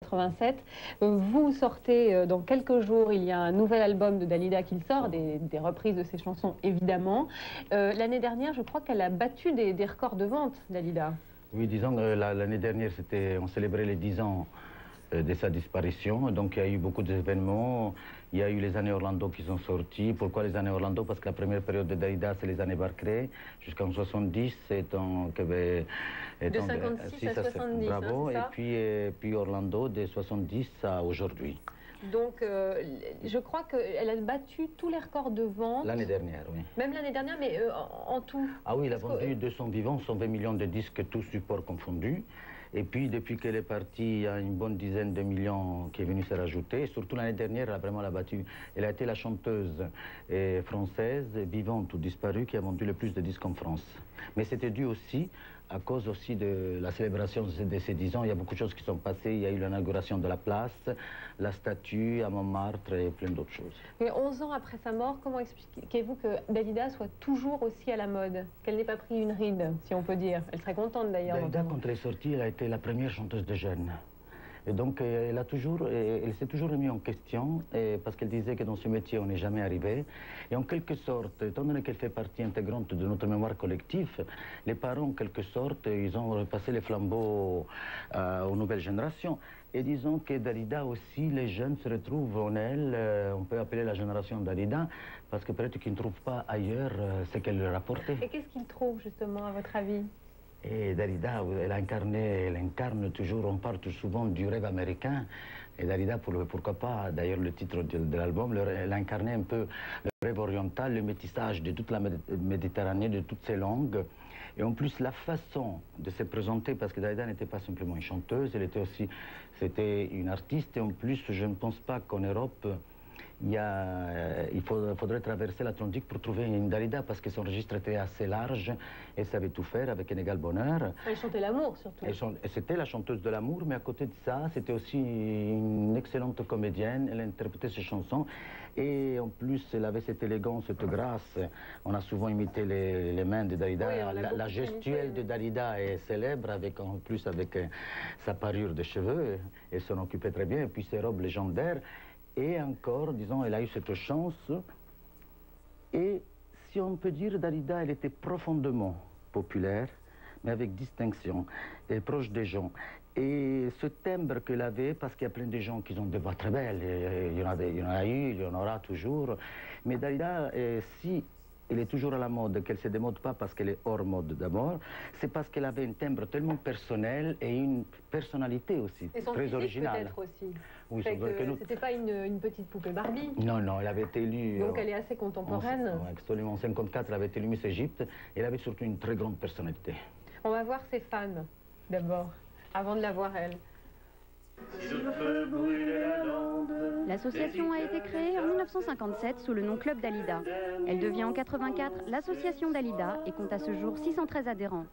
87. Vous sortez dans quelques jours, il y a un nouvel album de Dalida qui sort, des reprises de ses chansons évidemment. L'année dernière, je crois qu'elle a battu des records de vente, Dalida. Oui, disons que l'année dernière, on célébrait les 10 ans de sa disparition. Donc il y a eu beaucoup d'événements. Il y a eu les années Orlando qui sont sortis. Pourquoi les années Orlando? Parce que la première période de Dalida, c'est les années Barclay, jusqu'en 70. De 56 à 70, bravo. Hein, et puis Orlando, de 70 à aujourd'hui. Donc, je crois qu'elle a battu tous les records de vente. L'année dernière, oui. Même l'année dernière, mais en tout. Ah oui, elle a vendu 200 vivants, 120 millions de disques, tous supports confondus. Et puis, depuis qu'elle est partie, il y a une bonne dizaine de millions qui est venue se rajouter. Et surtout l'année dernière, elle a vraiment battu. Elle a été la chanteuse française, vivante ou disparue, qui a vendu le plus de disques en France. Mais c'était dû aussi à cause aussi de la célébration de ces 10 ans. Il y a beaucoup de choses qui sont passées. Il y a eu l'inauguration de la place, la statue à Montmartre et plein d'autres choses. Mais 11 ans après sa mort, comment expliquez-vous que Dalida soit toujours aussi à la mode? Qu'elle n'ait pas pris une ride, si on peut dire? Elle serait contente d'ailleurs. Dalida, quand elle est sortie, elle a été la première chanteuse de jeunes. Et donc, elle s'est toujours remise en question, parce qu'elle disait que dans ce métier, on n'est jamais arrivé. Et en quelque sorte, étant donné qu'elle fait partie intégrante de notre mémoire collective, les parents, en quelque sorte, ils ont repassé les flambeaux aux nouvelles générations. Et disons que Dalida aussi, les jeunes se retrouvent en elle, on peut appeler la génération Dalida, parce que peut-être qu'ils ne trouvent pas ailleurs ce qu'elle leur apportait. Et qu'est-ce qu'ils trouvent, justement, à votre avis? Et Dalida, elle incarne toujours, on parle souvent du rêve américain. Et Dalida, pourquoi pas, d'ailleurs le titre de l'album, elle incarnait un peu le rêve oriental, le métissage de toute la Méditerranée, de toutes ces langues. Et en plus, la façon de se présenter, parce que Dalida n'était pas simplement une chanteuse, c'était une artiste. Et en plus, je ne pense pas qu'en Europe, il faudrait traverser l'Atlantique pour trouver une Dalida, parce que son registre était assez large et savait tout faire avec un égal bonheur. Elle chantait l'amour surtout. C'était la chanteuse de l'amour, mais à côté de ça, c'était aussi une excellente comédienne. Elle interprétait ses chansons et en plus, elle avait cette élégance, cette grâce. On a souvent imité les mains de Dalida. Oui, la gestuelle de Dalida est célèbre, en plus avec sa parure de cheveux. Elle s'en occupait très bien, et puis ses robes légendaires. Et encore, disons, elle a eu cette chance. Et si on peut dire, Dalida, elle était profondément populaire, mais avec distinction, et proche des gens. Et ce timbre qu'elle avait, parce qu'il y a plein de gens qui ont des voix très belles, il y en a eu, il y en aura toujours. Mais Dalida, si elle est toujours à la mode, qu'elle ne se démode pas parce qu'elle est hors mode d'abord, c'est parce qu'elle avait un timbre tellement personnel et une personnalité aussi, et son très originale. Peut-être aussi. Oui, c'était pas une petite poupée Barbie. Non, non, elle avait été élue... Donc elle est assez contemporaine. Absolument, en 1954, elle avait été élue Miss Égypte, et elle avait surtout une très grande personnalité. On va voir ses fans, d'abord, avant de la voir elle. L'association a été créée en 1957 sous le nom Club Dalida. Elle devient en 1984 l'association Dalida et compte à ce jour 613 adhérents.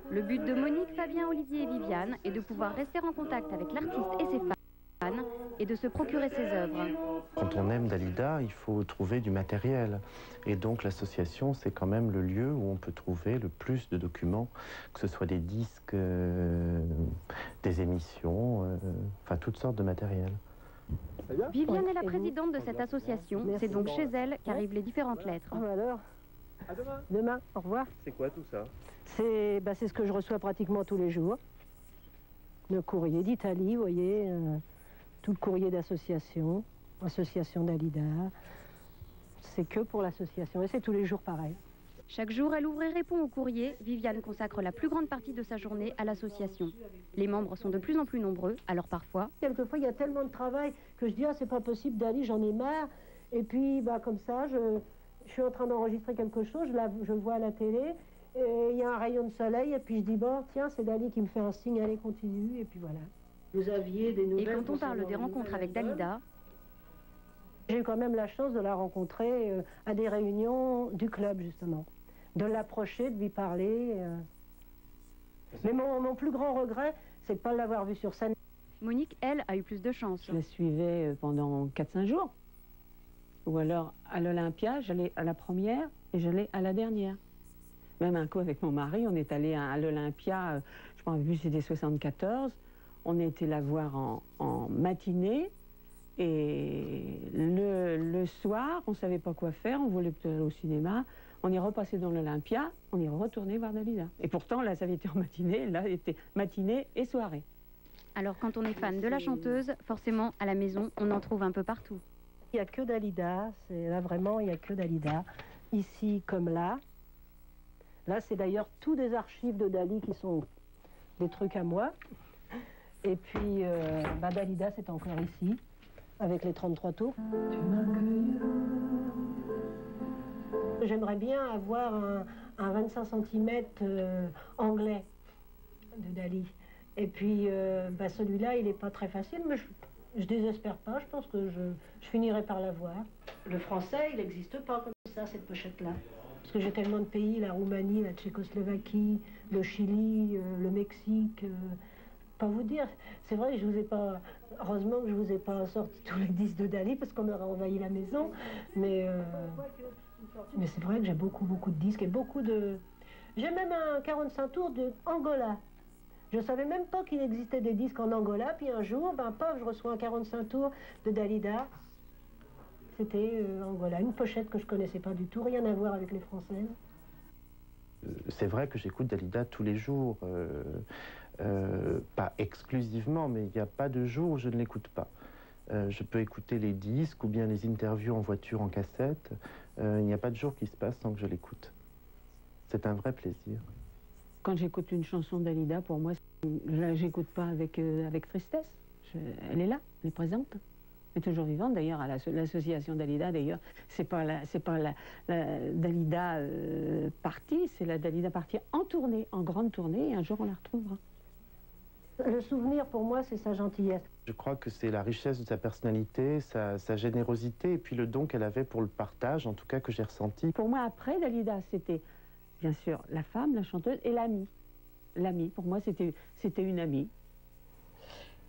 Le but de Monique, Fabien, Olivier et Viviane est de pouvoir rester en contact avec l'artiste et ses fans et de se procurer ses œuvres. Quand on aime Dalida, il faut trouver du matériel. Et donc l'association, c'est quand même le lieu où on peut trouver le plus de documents, que ce soit des disques, des émissions, enfin toutes sortes de matériel. Viviane est la présidente de cette association. C'est donc chez elle qu'arrivent les différentes lettres. Alors, à demain. Demain, au revoir. C'est quoi tout ça? C'est ce que je reçois pratiquement tous les jours. Le courrier d'Italie, vous voyez, tout le courrier d'association, association Dalida. C'est que pour l'association et c'est tous les jours pareil. Chaque jour, elle ouvre et répond au courrier. Viviane consacre la plus grande partie de sa journée à l'association. Les membres sont de plus en plus nombreux, alors parfois... Quelquefois, il y a tellement de travail que je dis « Ah, c'est pas possible, Dali, j'en ai marre. » Et puis, bah, comme ça, je suis en train d'enregistrer quelque chose, je vois à la télé, et il y a un rayon de soleil, et puis je dis « Bon, tiens, c'est Dali qui me fait un signe, allez, continue. » Et puis voilà. Vous aviez des nouvelles... Et quand on parle des rencontres avec Dalida... J'ai eu quand même la chance de la rencontrer à des réunions du club, justement. De l'approcher, de lui parler. Mais mon plus grand regret, c'est de ne pas l'avoir vue sur scène. Monique, elle, a eu plus de chance. Je la suivais pendant 4-5 jours. Ou alors, à l'Olympia, j'allais à la première et j'allais à la dernière. Même un coup avec mon mari, on est allé à l'Olympia, je pense que c'était 74. On était la voir en matinée. Et le soir, on ne savait pas quoi faire, on voulait peut-être aller au cinéma. On est repassé dans l'Olympia, on est retourné voir Dalida. Et pourtant, là, ça avait été en matinée, là, c'était matinée et soirée. Alors quand on est fan de la chanteuse, forcément, à la maison, on en trouve un peu partout. Il n'y a que Dalida, là vraiment, il n'y a que Dalida. Ici comme là. Là, c'est d'ailleurs tous des archives de Dali qui sont des trucs à moi. Et puis, Dalida, c'est encore ici, avec les 33 tours. J'aimerais bien avoir un 25 cm anglais de Dali. Et puis, celui-là, il n'est pas très facile, mais je désespère pas. Je pense que je finirai par l'avoir. Le français, il n'existe pas comme ça, cette pochette-là. Parce que j'ai tellement de pays, la Roumanie, la Tchécoslovaquie, le Chili, le Mexique. Pas vous dire, c'est vrai que je vous ai pas, heureusement que je vous ai pas sorti tous les disques de Dali parce qu'on aurait envahi la maison. Mais c'est vrai que j'ai beaucoup de disques et beaucoup de... J'ai même un 45 tours de Angola. Je savais même pas qu'il existait des disques en Angola, puis un jour, paf, je reçois un 45 tours de Dalida. C'était Angola, une pochette que je connaissais pas du tout, rien à voir avec les Françaises. C'est vrai que j'écoute Dalida tous les jours, pas exclusivement, mais il n'y a pas de jour où je ne l'écoute pas. Je peux écouter les disques ou bien les interviews en voiture, en cassette. Il n'y a pas de jour qui se passe sans que je l'écoute. C'est un vrai plaisir. Quand j'écoute une chanson d'Alida, pour moi, j'écoute pas avec tristesse. Elle est là, elle est présente. Elle est toujours vivante. D'ailleurs, à l'association Dalida, d'ailleurs, c'est pas la Dalida partie, c'est la Dalida partie en tournée, en grande tournée, et un jour on la retrouvera. Le souvenir, pour moi, c'est sa gentillesse. Je crois que c'est la richesse de sa personnalité, sa générosité, et puis le don qu'elle avait pour le partage, en tout cas, que j'ai ressenti. Pour moi, après Dalida, c'était bien sûr la femme, la chanteuse, et l'amie. L'amie, pour moi, c'était une amie.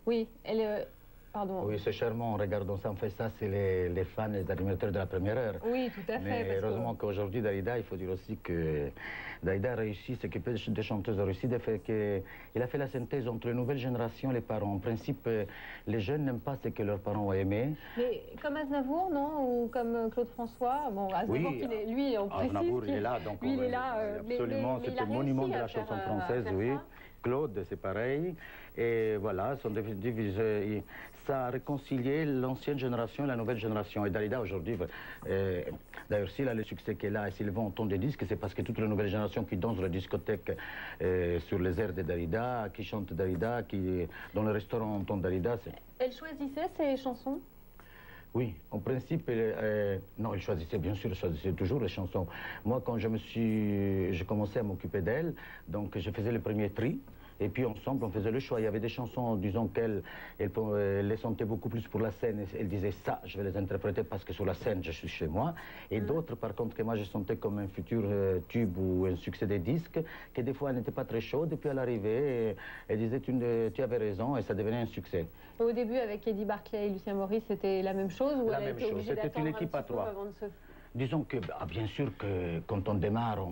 Oui, elle... Pardon. Oui, c'est charmant. Regardons ça. En fait, ça, c'est les fans, les animateurs de la première heure. Oui, tout à fait. Mais heureusement qu'aujourd'hui, Dalida, il faut dire aussi que Dalida a réussi, ce que peu de chanteuses ont réussi, de faire qu'il a fait la synthèse entre les nouvelles générations et les parents. En principe, les jeunes n'aiment pas ce que leurs parents ont aimé. Mais comme Aznavour, non? Ou comme Claude François? Bon, Aznavour, oui, lui, on précise. Aznavour, il est là. Donc lui, il est là. Absolument, c'est un monument de la chanson française, oui. Ça. Claude, c'est pareil. Et voilà, sont divisés. Ça a réconcilié l'ancienne génération et la nouvelle génération. Et Dalida, aujourd'hui, d'ailleurs, s'il a le succès qu'elle a et s'il vend autant de disques, c'est parce que toute la nouvelle génération qui danse dans la discothèque sur les airs de Dalida, qui chante Dalida, qui dans le restaurant entend Dalida. Elle choisissait ses chansons? Oui, en principe, non, elle choisissait, bien sûr, elle choisissait toujours les chansons. Moi, quand j'ai commencé à m'occuper d'elle, donc je faisais le premier tri. Et puis ensemble, on faisait le choix. Il y avait des chansons, disons qu'elle les sentait beaucoup plus pour la scène. Elle disait ça, je vais les interpréter parce que sur la scène, je suis chez moi. Et d'autres, par contre, que moi, je sentais comme un futur tube ou un succès des disques, que des fois, elle n'était pas très chaude. Et puis, elle arrivait, elle disait, tu avais raison, et ça devenait un succès. Au début, avec Eddie Barclay et Lucien Maurice, c'était la même chose? Ou la même chose, c'était une équipe à trois. Disons que, bien sûr que quand on démarre,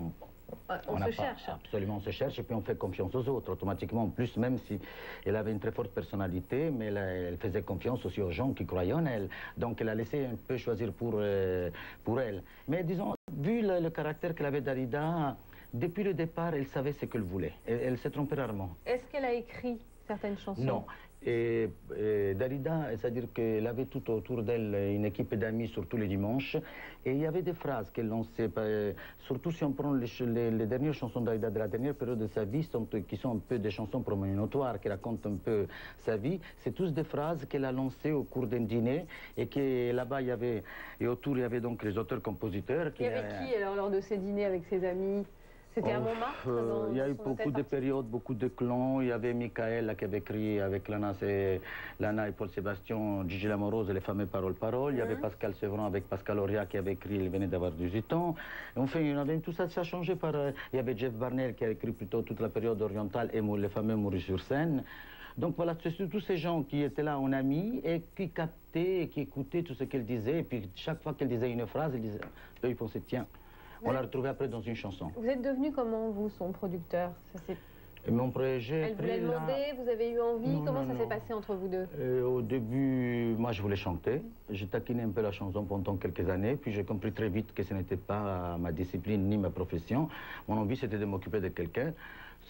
on se cherche. Absolument, on se cherche et puis on fait confiance aux autres automatiquement. En plus, même si elle avait une très forte personnalité, mais elle faisait confiance aussi aux gens qui croyaient en elle. Donc elle a laissé un peu choisir pour elle. Mais disons, vu le caractère qu'elle avait Dalida, depuis le départ, elle savait ce qu'elle voulait. Elle s'est trompée rarement. Est-ce qu'elle a écrit certaines chansons? Non. Et Dalida, c'est-à-dire qu'elle avait tout autour d'elle une équipe d'amis, surtout les dimanches, et il y avait des phrases qu'elle lançait, surtout si on prend les dernières chansons de Dalida de la dernière période de sa vie, qui sont un peu des chansons promonitoires, qui racontent un peu sa vie, c'est tous des phrases qu'elle a lancées au cours d'un dîner, et que là-bas, il y avait, et autour, il y avait donc les auteurs-compositeurs. Il y avait qui alors lors de ces dîners avec ses amis? C'était à Montmartre? Il y a eu beaucoup de périodes, beaucoup de clans. Il y avait Michael qui avait écrit avec Lana et Paul Sébastien, Gigi Lamoroso, les fameux Paroles. Il y avait Pascal Sevran avec Pascal Auria qui avait écrit Il venait d'avoir 18 ans. Et enfin, il y avait tout ça, ça a changé par... il y avait Jeff Barnell qui a écrit plutôt toute la période orientale et les fameux Mourir sur scène. Donc voilà, c'est tous ces gens qui étaient là en amis et qui captaient, qui écoutaient tout ce qu'elle disait. Et puis chaque fois qu'elle disait une phrase, ils pensaient, tiens... On l'a retrouvé après dans une chanson. Vous êtes devenu comment, vous, son producteur? Et mon projet... Elle vous l'a demandé, vous avez eu envie, Non, comment non, ça s'est non. passé entre vous deux? Au début, moi je voulais chanter. J'ai taquiné un peu la chanson pendant quelques années, puis j'ai compris très vite que ce n'était pas ma discipline ni ma profession. Mon envie c'était de m'occuper de quelqu'un.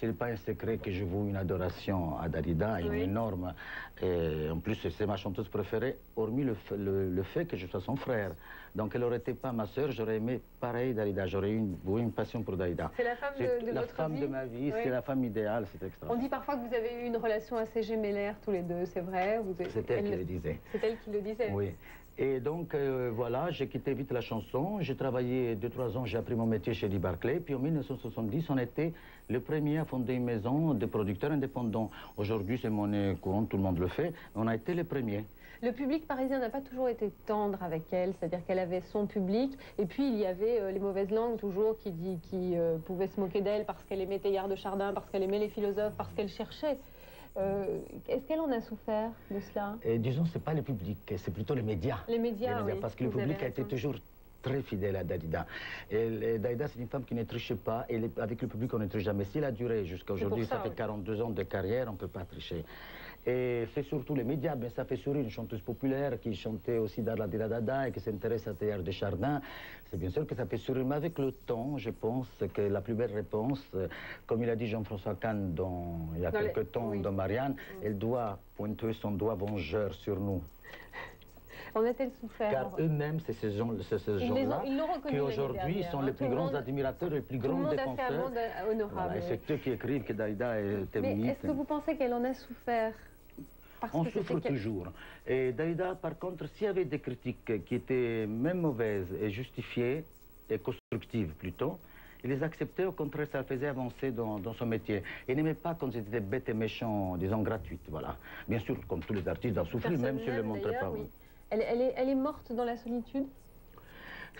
Ce n'est pas un secret que je voue une adoration à Dalida, une énorme. Et en plus, c'est ma chanteuse préférée, hormis le fait que je sois son frère. Donc, elle n'aurait été pas ma sœur, j'aurais aimé pareil Dalida. J'aurais voué une passion pour Dalida. C'est la femme de votre vie? La femme de ma vie, Oui. c'est la femme idéale, c'est On extraordinaire. dit parfois que vous avez eu une relation assez gémellaire tous les deux, c'est vrai? C'est elle qui le disait. C'est elle qui le disait? Oui. Et donc, voilà, j'ai quitté vite la chanson. J'ai travaillé 2-3 ans, j'ai appris mon métier chez Lee Barclay. Puis en 1970, on était le premier à fonder une maison de producteurs indépendants. Aujourd'hui, c'est monnaie courante, tout le monde le fait. On a été les premiers. Le public parisien n'a pas toujours été tendre avec elle, c'est-à-dire qu'elle avait son public, et puis il y avait les mauvaises langues toujours qui pouvaient se moquer d'elle parce qu'elle aimait Teilhard de Chardin, parce qu'elle aimait les philosophes, parce qu'elle cherchait. Est-ce qu'elle en a souffert de cela? Et disons, ce n'est pas le public, c'est plutôt les médias. Les médias, oui. Parce que le Vous public avez a été raison. toujours très fidèle à Dalida. Et Dalida, c'est une femme qui ne triche pas. Et avec le public, on ne triche jamais. S'il a duré jusqu'à aujourd'hui, ça fait 42 ans de carrière, on ne peut pas tricher. Et c'est surtout les médias, mais ça fait sourire une chanteuse populaire qui chantait aussi Darla Dada et qui s'intéresse à Teilhard de Chardin. C'est bien sûr que ça fait sourire, mais avec le temps, je pense que la plus belle réponse, comme il a dit Jean-François Kahn il y a quelques temps dans Marianne, elle doit pointer son doigt vengeur sur nous. En a-t-elle souffert? Car eux-mêmes, c'est ces gens-là qui aujourd'hui sont les plus grands admirateurs et les plus grands défenseurs. Honorable. Voilà, et c'est eux qui écrivent que Dalida était Mais mythe. est-ce que vous pensez qu'elle en a souffert? On souffre toujours. Et Dalida, par contre, s'il y avait des critiques qui étaient même mauvaises et justifiées, et constructives plutôt, il les acceptait, au contraire, ça le faisait avancer dans son métier. Il n'aimait pas quand c'était bête et méchant, disons gratuite, voilà. Bien sûr, comme tous les artistes, doivent souffrir, même s'ils ne le montraient pas. Oui. Elle est morte dans la solitude?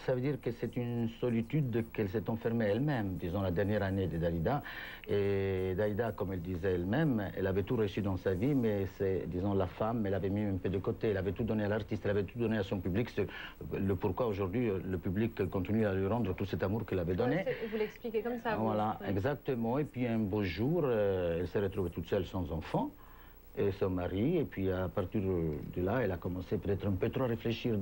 Ça veut dire que c'est une solitude qu'elle s'est enfermée elle-même, disons la dernière année de Dalida. Et Dalida, comme elle disait elle-même, elle avait tout réussi dans sa vie, mais c'est, disons, la femme, elle avait mis un peu de côté, elle avait tout donné à l'artiste, elle avait tout donné à son public. C'est le pourquoi aujourd'hui le public continue à lui rendre tout cet amour qu'elle avait donné. Vous l'expliquez comme ça. Voilà, exactement. Et puis un beau jour, elle s'est retrouvée toute seule sans enfant. Et son mari, et puis à partir de là, elle a commencé peut-être un peu trop à réfléchir.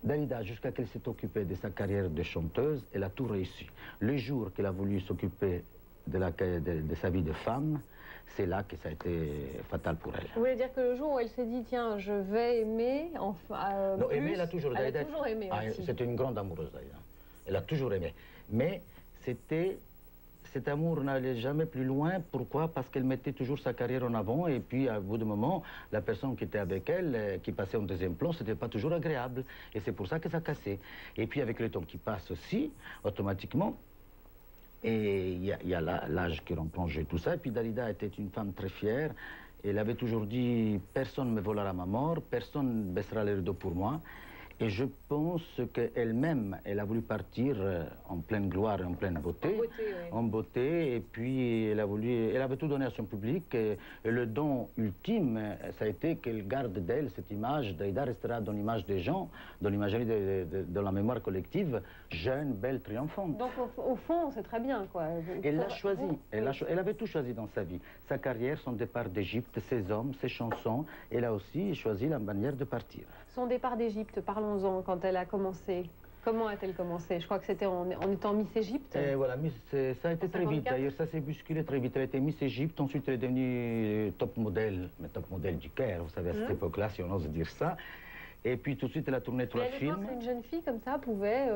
Dalida, jusqu'à qu'elle s'est occupée de sa carrière de chanteuse, elle a tout réussi. Le jour qu'elle a voulu s'occuper de sa vie de femme, c'est là que ça a été fatal pour elle. Vous voulez dire que le jour où elle s'est dit, tiens, je vais aimer, enfin... non, aimer, elle a toujours aimé aussi. C'était une grande amoureuse, Dalida. Elle a toujours aimé. Mais cet amour n'allait jamais plus loin. Pourquoi? Parce qu'elle mettait toujours sa carrière en avant. Et puis, à bout de moment, la personne qui était avec elle, qui passait en deuxième plan, c'était pas toujours agréable. Et c'est pour ça que ça cassait. Et puis, avec le temps qui passe aussi, automatiquement, et il y a l'âge qui rentre en jeu, tout ça. Et puis, Dalida était une femme très fière. Elle avait toujours dit, personne ne me volera ma mort, personne ne baissera les rideaux pour moi. Et je pense qu'elle-même, elle a voulu partir en pleine gloire et en pleine beauté. En beauté, et puis elle avait tout donné à son public. Et le don ultime, ça a été qu'elle garde d'elle cette image. Dalida restera dans l'image des gens, dans l'imagerie de la mémoire collective, jeune, belle, triomphante. Donc au fond, c'est très bien, quoi. Elle l'a choisi. Elle avait tout choisi dans sa vie. Sa carrière, son départ d'Égypte, ses hommes, ses chansons. Elle a aussi choisi la manière de partir. Son départ d'Égypte, parlons-en, quand elle a commencé. Comment a-t-elle commencé? Je crois que c'était en étant Miss Égypte. Et voilà, ça a été très vite. D'ailleurs, ça s'est bousculé très vite. Elle a été Miss Égypte, ensuite elle est devenue top modèle, mais top modèle du Caire, vous savez, à cette époque-là, si on ose dire ça. Et puis tout de suite, elle a tourné 3 films. Une jeune fille comme ça pouvait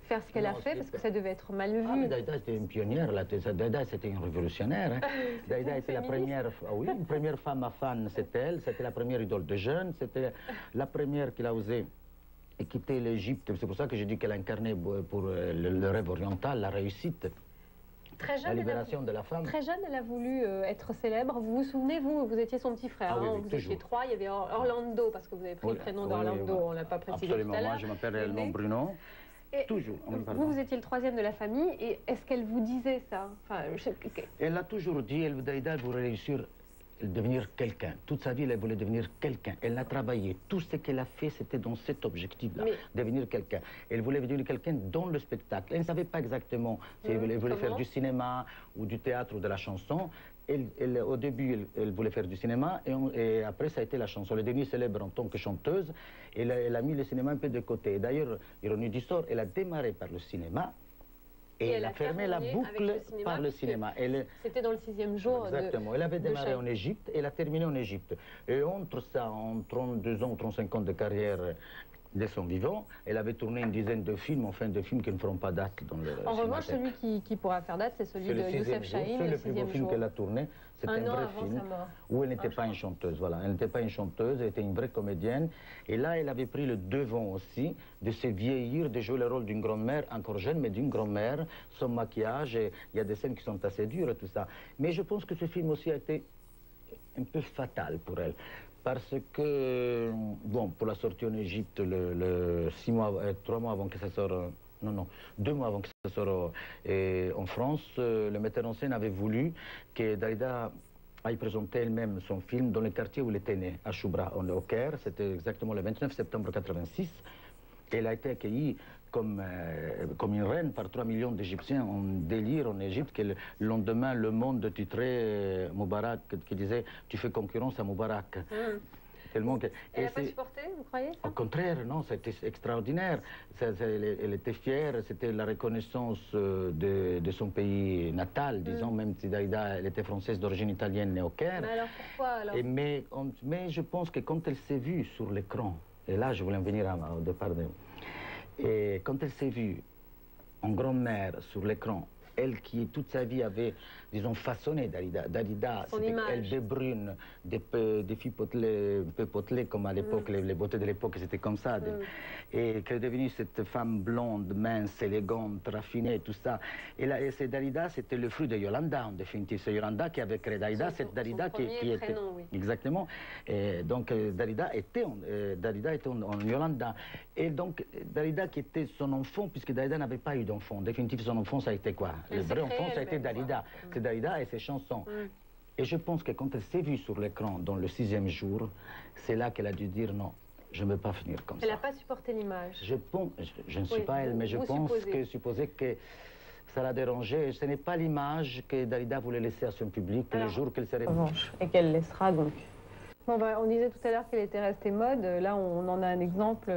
faire ce qu'elle a fait, parce que ça devait être mal vu. Ah, mais Dalida, c'était une pionnière, Dalida, c'était une révolutionnaire. Hein. Dalida était la première, une première femme à fan, c'était elle. C'était la première idole de jeunes. C'était la première qui a osé quitter l'Égypte. C'est pour ça que je dis qu'elle incarnait pour le rêve oriental, la réussite. Très jeune, la libération de la femme. Très jeune, elle a voulu être célèbre. Vous vous souvenez, vous étiez son petit frère, oui, vous étiez 3, il y avait Orlando, parce que vous avez pris le prénom d'Orlando, on ne l'a pas précisé absolument, tout à l'heure. moi je m'appelle réellement Bruno. Et toujours. Vous étiez le 3e de la famille, et est-ce qu'elle vous disait ça? Enfin, Elle a toujours dit, Dalida voulait réussir devenir quelqu'un. Toute sa vie, elle voulait devenir quelqu'un. Elle a travaillé. Tout ce qu'elle a fait, c'était dans cet objectif-là, devenir quelqu'un. Elle voulait devenir quelqu'un dans le spectacle. Elle ne savait pas exactement si elle voulait faire du cinéma ou du théâtre ou de la chanson. au début, elle voulait faire du cinéma et après, ça a été la chanson. Le dernier célèbre en tant que chanteuse. Elle a mis le cinéma un peu de côté. D'ailleurs, ironie du sort, elle a démarré par le cinéma. Et elle a fermé la boucle par le cinéma. C'était dans le 6e jour. Exactement. Elle avait démarré en Égypte, elle a terminé en Égypte. Et entre ça, en 32 ans ou 35 ans de carrière de son vivant, elle avait tourné une dizaine de films, enfin de films qui ne feront pas date dans le En revanche, celui qui pourra faire date, c'est celui de Youssef Chahine, c'est le plus beau film qu'elle a tourné. C'était un vrai film où elle n'était pas une chanteuse. Voilà, elle n'était pas une chanteuse, elle était une vraie comédienne. Et là, elle avait pris le devant aussi de se vieillir, de jouer le rôle d'une grand-mère, encore jeune, mais d'une grand-mère, sans maquillage. Et il y a des scènes qui sont assez dures et tout ça. Mais je pense que ce film aussi a été un peu fatal pour elle. Parce que, bon, pour la sortie en Égypte, 3 mois avant que ça sorte, non, 2 mois avant que ça sorte en France, le metteur en scène avait voulu que Dalida aille présenter elle-même son film dans le quartier où elle était née, à Choubra, au Caire. C'était exactement le 29 septembre 1986. Elle a été accueillie comme une reine par 3 millions d'Égyptiens en délire en Égypte, que le lendemain, Le Monde titrait Moubarak, qui disait « Tu fais concurrence à Moubarak ». Tellement que... Elle n'a pas supporté, vous croyez? Au contraire, non, c'était extraordinaire. Elle était fière, c'était la reconnaissance de son pays natal, disons, même si Dalida, elle était française d'origine italienne, née au Caire. Mais alors pourquoi alors? Mais je pense que quand elle s'est vue sur l'écran, et là je voulais en venir au départ, et quand elle s'est vue en grand-mère sur l'écran, elle qui toute sa vie avait, disons, façonné Dalida, c'était elle de brune, des filles potelées, un peu potelées comme à l'époque, les beautés de l'époque, c'était comme ça. Et qu'elle est devenue cette femme blonde, mince, élégante, raffinée, tout ça. Et Dalida, c'était le fruit de Yolanda, en définitive. C'est Yolanda qui avait créé Dalida, cette Dalida qui était... Prénom, oui. Exactement. Et donc Dalida était en Yolanda. Et donc Dalida qui était son enfant, puisque Dalida n'avait pas eu d'enfant. En définitive, son enfant, ça a été quoi? Le vrai enfant, ça a été Dalida. C'est Dalida et ses chansons. Et je pense que quand elle s'est vue sur l'écran dans le 6e jour, c'est là qu'elle a dû dire non, je ne veux pas finir comme ça. Elle n'a pas supporté l'image. Je ne suis pas elle, mais je pense que supposer que ça l'a dérangée. Ce n'est pas l'image que Dalida voulait laisser à son public le jour qu'elle serait... Et qu'elle laissera donc. Bon, on disait tout à l'heure qu'elle était restée mode. Là, on en a un exemple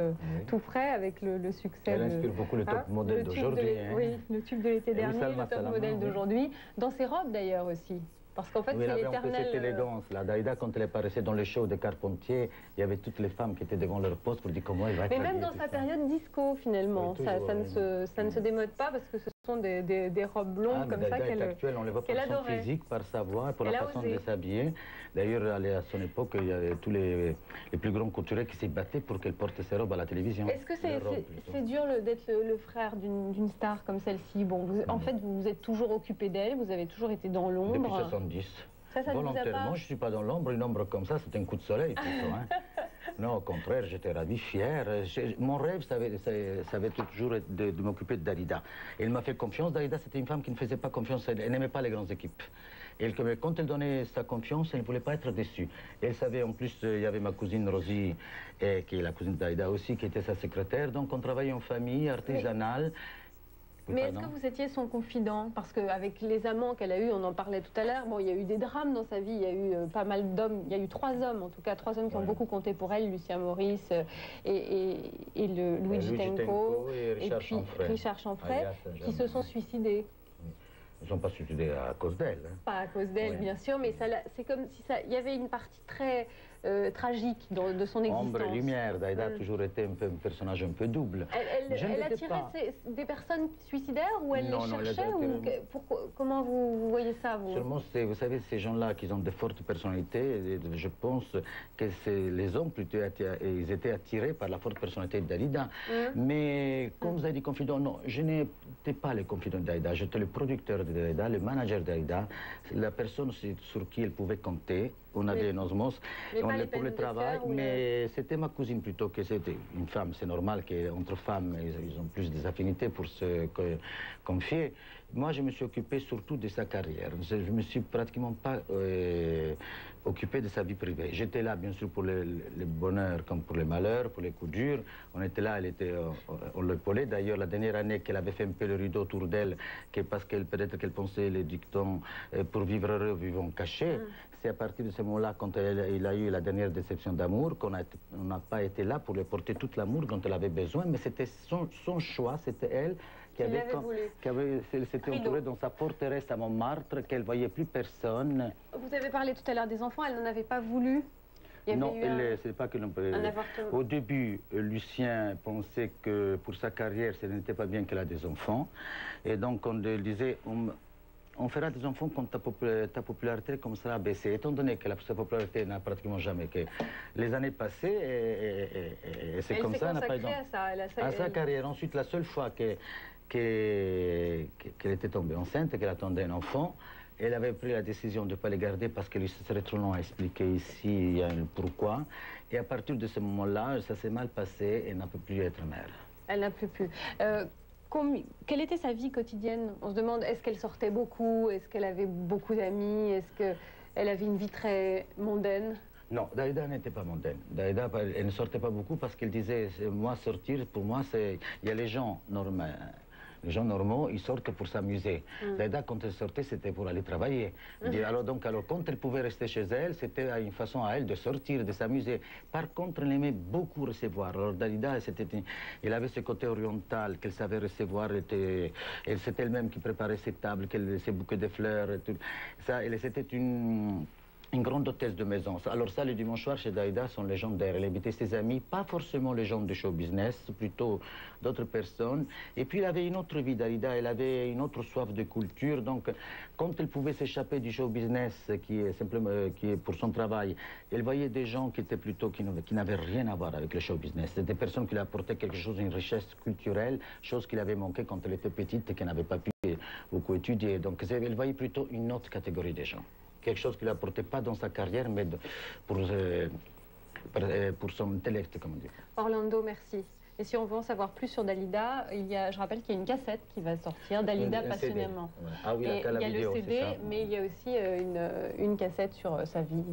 tout près avec le succès. Elle inspire beaucoup le top modèle d'aujourd'hui. Oui, le tube de l'été dernier, le top modèle d'aujourd'hui. Dans ses robes d'ailleurs aussi. Parce qu'en fait, c'est l'éternel... cette élégance. Dalida, quand elle apparaissait dans les shows de Carpentier, il y avait toutes les femmes qui étaient devant leur poste pour dire comment elle va être. Mais même dans sa période disco, finalement, ça ne se démode pas parce que ce sont des robes blondes comme ça qu'elle actuelle, on les voit par son physique, par sa voix, par la façon de s'habiller. D'ailleurs, à son époque, il y avait tous les plus grands couturiers qui s'y battaient pour qu'elle porte ses robes à la télévision. Est-ce que c'est dur d'être le frère d'une star comme celle-ci? Bon, en fait, vous vous êtes toujours occupé d'elle, vous avez toujours été dans l'ombre. Depuis 70. Ça volontairement, je ne suis pas dans l'ombre. Une ombre comme ça, c'est un coup de soleil plutôt. Non, au contraire, j'étais ravi, fier. Mon rêve, ça avait toujours été de m'occuper de Dalida. Elle m'a fait confiance. Dalida, c'était une femme qui ne faisait pas confiance. Elle n'aimait pas les grandes équipes. Et quand elle donnait sa confiance, elle ne voulait pas être déçue. Et elle savait, en plus, il y avait ma cousine Rosie, qui est la cousine de Dalida aussi, qui était sa secrétaire. Donc, on travaillait en famille, artisanale. Mais est-ce que vous étiez son confident? Parce qu'avec les amants qu'elle a eus, on en parlait tout à l'heure, bon, il y a eu des drames dans sa vie, il y a eu pas mal d'hommes, il y a eu 3 hommes, en tout cas 3 hommes qui ont beaucoup compté pour elle, Lucien Maurice et Luigi Tenco, et puis Richard Chanfray, qui se sont suicidés. Ils ne sont pas suicidés à cause d'elle. Pas à cause d'elle, bien sûr, mais c'est comme si il y avait une partie très tragique de son existence. Ombre et lumière, Dalida a toujours été un personnage un peu double. Elle attirait des personnes suicidaires ou elle les cherchait comment vous voyez ça, vous? Sûrement, vous savez, ces gens-là qui ont de fortes personnalités, je pense que les hommes plutôt ils étaient attirés par la forte personnalité de Dalida. Mais comme vous avez dit confident, non, je n'étais pas le confident de Dalida, j'étais le producteur de Dalida, le manager de Dalida, la personne sur qui elle pouvait compter. on avait une osmose. Mais On pas est les pour le peines de travail, cœur ou mais c'était ma cousine plutôt que c'était une femme. C'est normal qu'entre femmes, ils ont plus des affinités pour se confier. Moi, je me suis occupé surtout de sa carrière. Je ne me suis pratiquement pas occupé de sa vie privée. J'étais là, bien sûr, pour le bonheur comme pour le malheur, pour les coups durs. On était là, on l'épaulait. D'ailleurs, la dernière année qu'elle avait fait un peu le rideau autour d'elle, parce qu'elle peut-être qu'elle pensait les dictons pour vivre heureux, vivons cachés. C'est à partir de ce moment-là, quand il a eu la dernière déception d'amour, qu'on n'a pas été là pour lui porter tout l'amour dont elle avait besoin, mais c'était son choix, c'était elle qui s'était entourée dans sa forteresse à Montmartre, qu'elle ne voyait plus personne. Vous avez parlé tout à l'heure des enfants, elle n'en avait pas voulu. Non, c'est pas que l'on peut... Au début, Lucien pensait que pour sa carrière, ce n'était pas bien qu'elle ait des enfants. Et donc, on lui disait, on fera des enfants quand ta popularité commencera à baisser. Étant donné que sa popularité n'a pratiquement jamais... Que les années passées, et c'est comme ça, elle n'a pas eu à sa carrière. Ensuite, la seule fois qu'elle était tombée enceinte et qu'elle attendait un enfant, elle avait pris la décision de ne pas les garder parce que ce serait trop long à expliquer ici il y a un pourquoi. Et à partir de ce moment-là, ça s'est mal passé et elle n'a pu plus être mère. Elle n'a plus pu. Quelle était sa vie quotidienne? On se demande, est-ce qu'elle sortait beaucoup? Est-ce qu'elle avait beaucoup d'amis? Est-ce qu'elle avait une vie très mondaine? Non, Dalida n'était pas mondaine. Dalida, elle ne sortait pas beaucoup parce qu'elle disait, moi, sortir, pour moi, c'est... Il y a les gens normaux. Les gens normaux, ils sortent pour s'amuser. Dalida, quand elle sortait, c'était pour aller travailler. Alors, quand elle pouvait rester chez elle, c'était une façon à elle de sortir, de s'amuser. Par contre, elle aimait beaucoup recevoir. Alors, Dalida, elle avait ce côté oriental qu'elle savait recevoir. C'est elle-même qui préparait ses tables, ses bouquets de fleurs. Et tout. C'était une grande hôtesse de maison. Alors ça, les dimanches soirs chez Dalida sont légendaires. Elle invitait ses amis, pas forcément les gens du show business, plutôt d'autres personnes. Et puis, elle avait une autre vie, Dalida. Elle avait une autre soif de culture. Donc, quand elle pouvait s'échapper du show business, qui est pour son travail, elle voyait des gens qui étaient plutôt, qui n'avaient rien à voir avec le show business. C'était des personnes qui lui apportaient quelque chose, une richesse culturelle, chose qu'il avait manqué quand elle était petite et qu'elle n'avait pas pu beaucoup étudier. Donc, elle voyait plutôt une autre catégorie de gens. Quelque chose qu'il n'apportait pas dans sa carrière, mais pour son intellect, comme on dit. Orlando, merci. Et si on veut en savoir plus sur Dalida, je rappelle qu'il y a une cassette qui va sortir, Dalida passionnément. Ouais. Ah oui, il y a vidéo, le CD, mais il y a aussi une cassette sur sa vie.